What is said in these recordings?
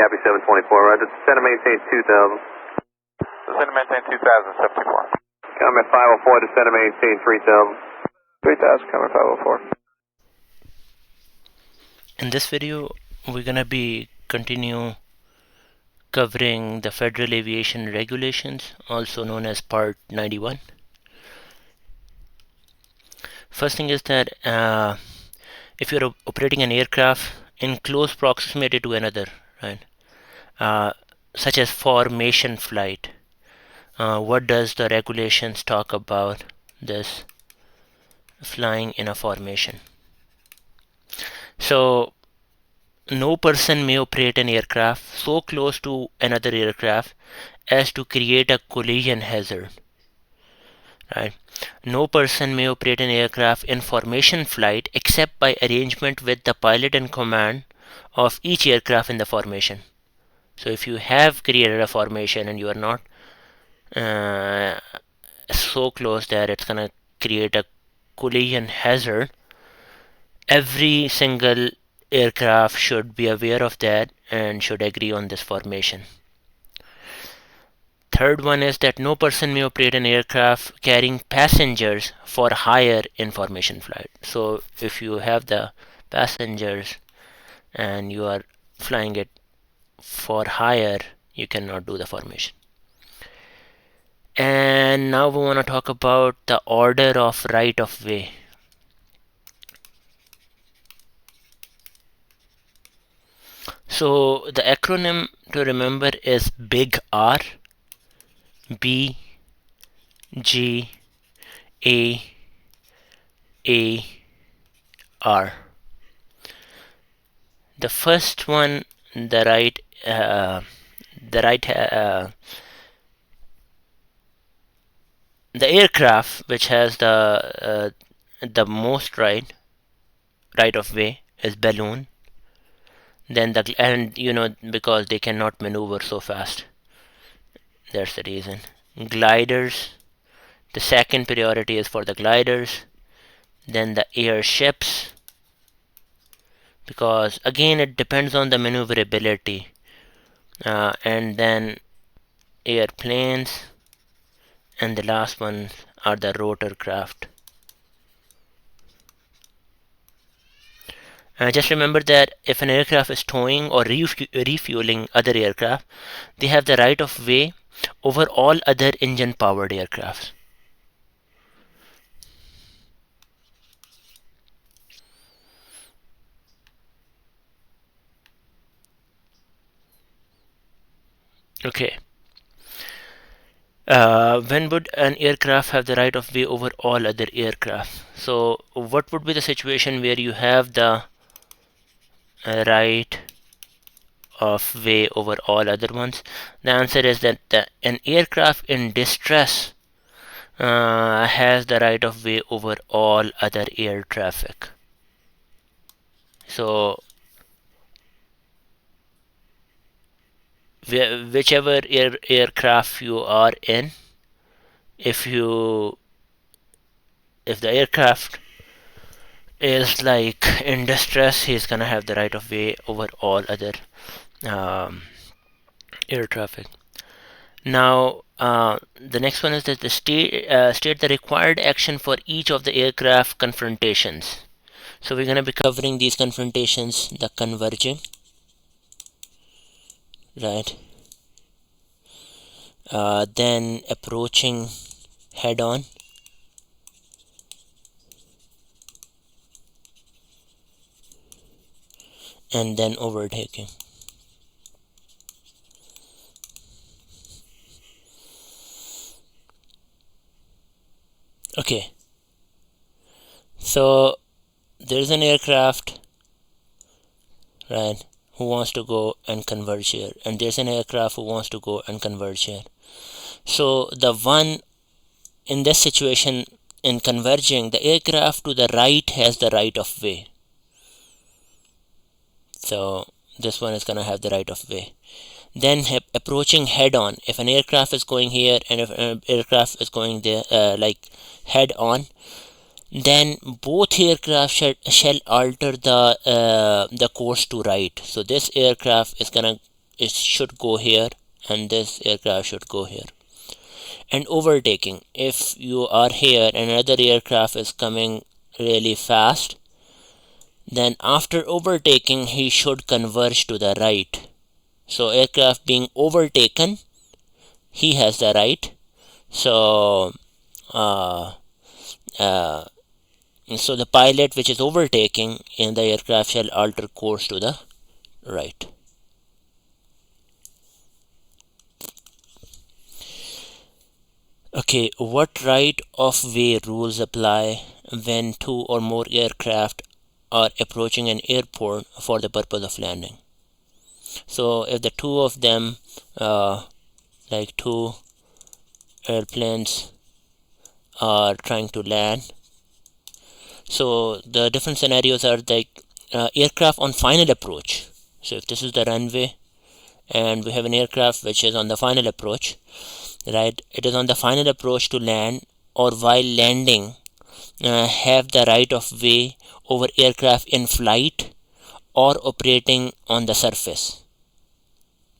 Copy 724, right. Descend and maintain 2000. Descend and maintain 2000, 74. Comment 504, descend and maintain 3000. 3000, comment 504. In this video, we're gonna be continue covering the Federal Aviation Regulations, also known as Part 91. First thing is that if you're operating an aircraft in close proximity to another, right, such as formation flight, what does the regulations talk about this flying in a formation? So no person may operate an aircraft so close to another aircraft as to create a collision hazard. Right? No person may operate an aircraft in formation flight except by arrangement with the pilot and command of each aircraft in the formation. So if you have created a formation and you are not so close that it's gonna create a collision hazard, every single aircraft should be aware of that and should agree on this formation. Third one is that no person may operate an aircraft carrying passengers for hire in formation flight. So if you have the passengers and you are flying it for hire, you cannot do the formation. And now we want to talk about the order of right of way. So the acronym to remember is Big R, B, G, A, R. The first one, the aircraft which has the most right of way is balloon. Then because they cannot maneuver so fast, that's the reason. Gliders, the second priority is for the gliders. Then the airships, because again it depends on the maneuverability. And then airplanes, and the last one are the rotorcraft. Just remember that if an aircraft is towing or refueling other aircraft, they have the right of way over all other engine powered aircrafts. Okay. When would an aircraft have the right of way over all other aircraft? So what would be the situation where you have the right of way over all other ones? The answer is that an aircraft in distress has the right of way over all other air traffic. So whichever aircraft you are in, if the aircraft is like in distress, he's gonna have the right of way over all other air traffic. Now the next one is that the state the required action for each of the aircraft confrontations. So we're gonna be covering these confrontations: the converging, right, then approaching head on, and then overtaking. Okay, so there's an aircraft, right, who wants to go and converge here, and there's an aircraft who wants to go and converge here. So the one in this situation, in converging, the aircraft to the right has the right of way. So this one is gonna have the right of way. Then approaching head on, if an aircraft is going here and if an aircraft is going there like head on, then both aircraft shall alter the course to right. So this aircraft is gonna it should go here and this aircraft should go here. And overtaking, if you are here and another aircraft is coming really fast, then after overtaking he should converge to the right. So aircraft being overtaken, he has the right. So so the pilot which is overtaking in the aircraft shall alter course to the right. Okay, what right of way rules apply when two or more aircraft are approaching an airport for the purpose of landing? So if the two of them, like two airplanes are trying to land, so the different scenarios are like aircraft on final approach. So if this is the runway and we have an aircraft which is on the final approach, right, it is on the final approach to land, or while landing have the right of way over aircraft in flight or operating on the surface.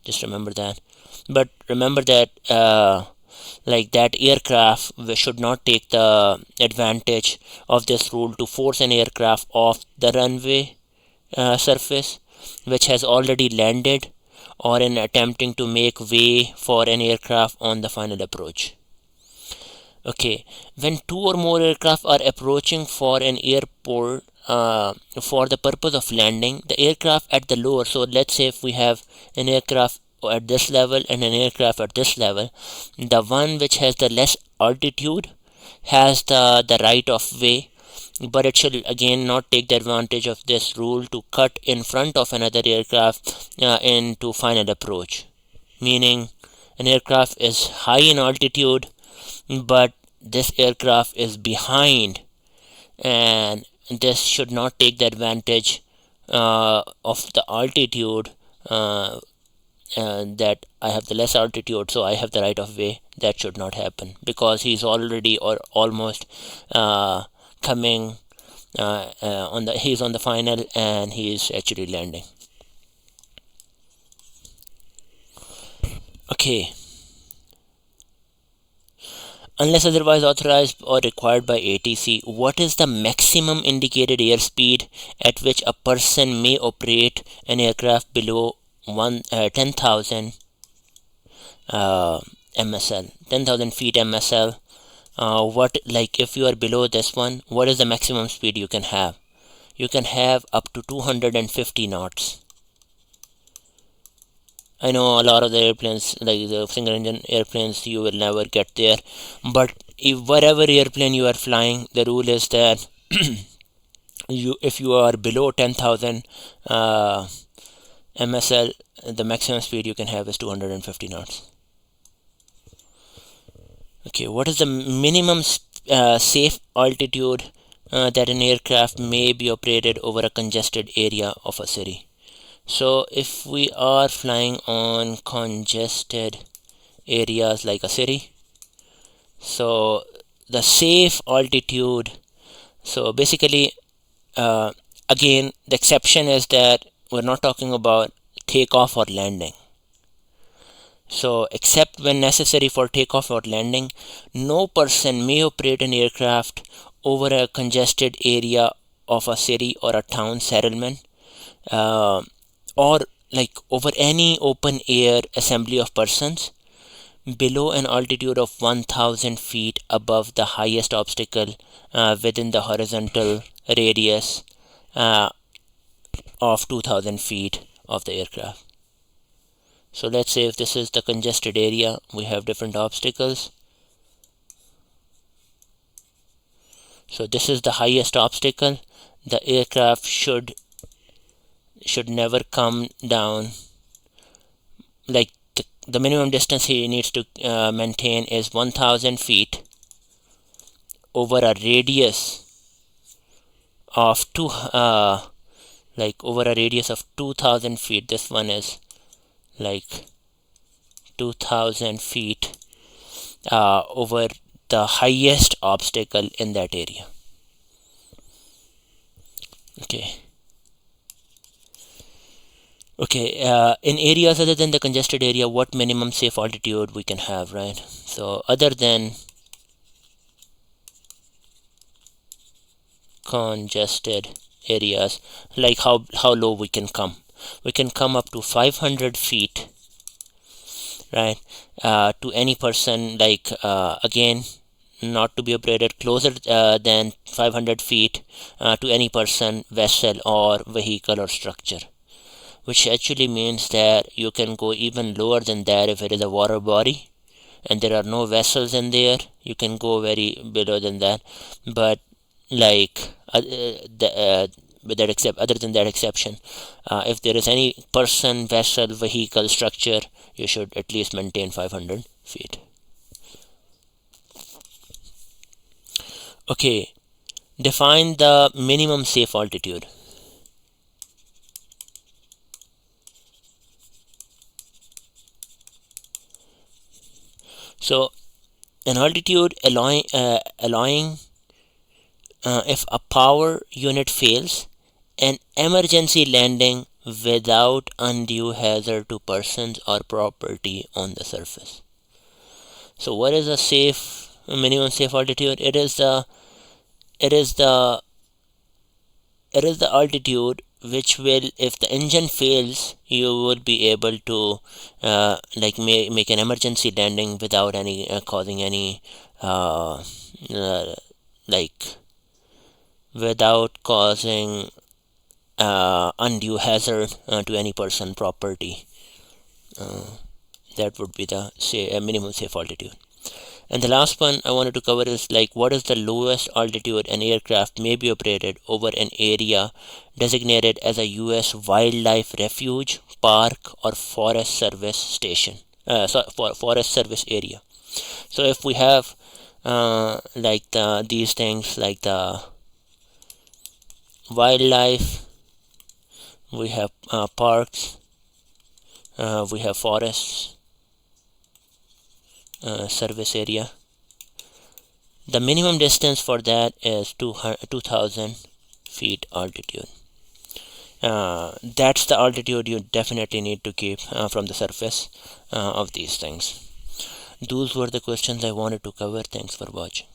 Just remember that. But remember that like that aircraft should not take the advantage of this rule to force an aircraft off the runway surface which has already landed, or in attempting to make way for an aircraft on the final approach. Okay, when two or more aircraft are approaching for an airport for the purpose of landing, the aircraft at the lower, so let's say if we have an aircraft at this level and an aircraft at this level, the one which has the less altitude has the right of way, but it should again not take the advantage of this rule to cut in front of another aircraft into final approach. Meaning an aircraft is high in altitude, but this aircraft is behind, and this should not take the advantage of the altitude, that I have the less altitude, so I have the right of way. That should not happen, because he's already or almost coming he's on the final and he's actually landing. Okay, unless otherwise authorized or required by ATC, what is the maximum indicated airspeed at which a person may operate an aircraft below 10,000 MSL, 10,000 feet MSL? What, like if you are below this one, what is the maximum speed you can have? You can have up to 250 knots. I know a lot of the airplanes, like the single engine airplanes, you will never get there, but whatever airplane you are flying, the rule is that if you are below 10,000 MSL, the maximum speed you can have is 250 knots. Okay, what is the minimum safe altitude that an aircraft may be operated over a congested area of a city? So if we are flying on congested areas like a city, so the safe altitude, so basically again the exception is that we're not talking about takeoff or landing. So except when necessary for takeoff or landing, no person may operate an aircraft over a congested area of a city or a town settlement, or like over any open air assembly of persons below an altitude of 1000 feet above the highest obstacle within the horizontal radius of 2000 feet of the aircraft. So let's say if this is the congested area, we have different obstacles. So this is the highest obstacle. The aircraft should never come down, like the minimum distance he needs to maintain is 1000 feet over a radius of over a radius of 2000 feet. This one is like 2000 feet over the highest obstacle in that area. Okay, in areas other than the congested area, what minimum safe altitude we can have, right? So other than congested areas, like how low we can come. We can come up to 500 feet, right? To any person, like again, not to be operated closer than 500 feet to any person, vessel or vehicle or structure, which actually means that you can go even lower than that if it is a water body and there are no vessels in there. You can go very below than that, but like with that other than that exception, if there is any person, vessel, vehicle, structure, you should at least maintain 500 feet. Okay, define the minimum safe altitude. So an altitude allowing if a power unit fails, an emergency landing without undue hazard to persons or property on the surface. So what is a safe minimum safe altitude? It is the altitude which will, if the engine fails, you will be able to like make an emergency landing without any causing any uh, like without causing undue hazard to any person, property. That would be the minimum safe altitude. And the last one I wanted to cover is like what is the lowest altitude an aircraft may be operated over an area designated as a U.S. wildlife refuge, park, or forest service station. For forest service area. So if we have like these things like the wildlife, we have parks, we have forests, service area. The minimum distance for that is 2000 feet altitude. That's the altitude you definitely need to keep from the surface of these things. Those were the questions I wanted to cover. Thanks for watching.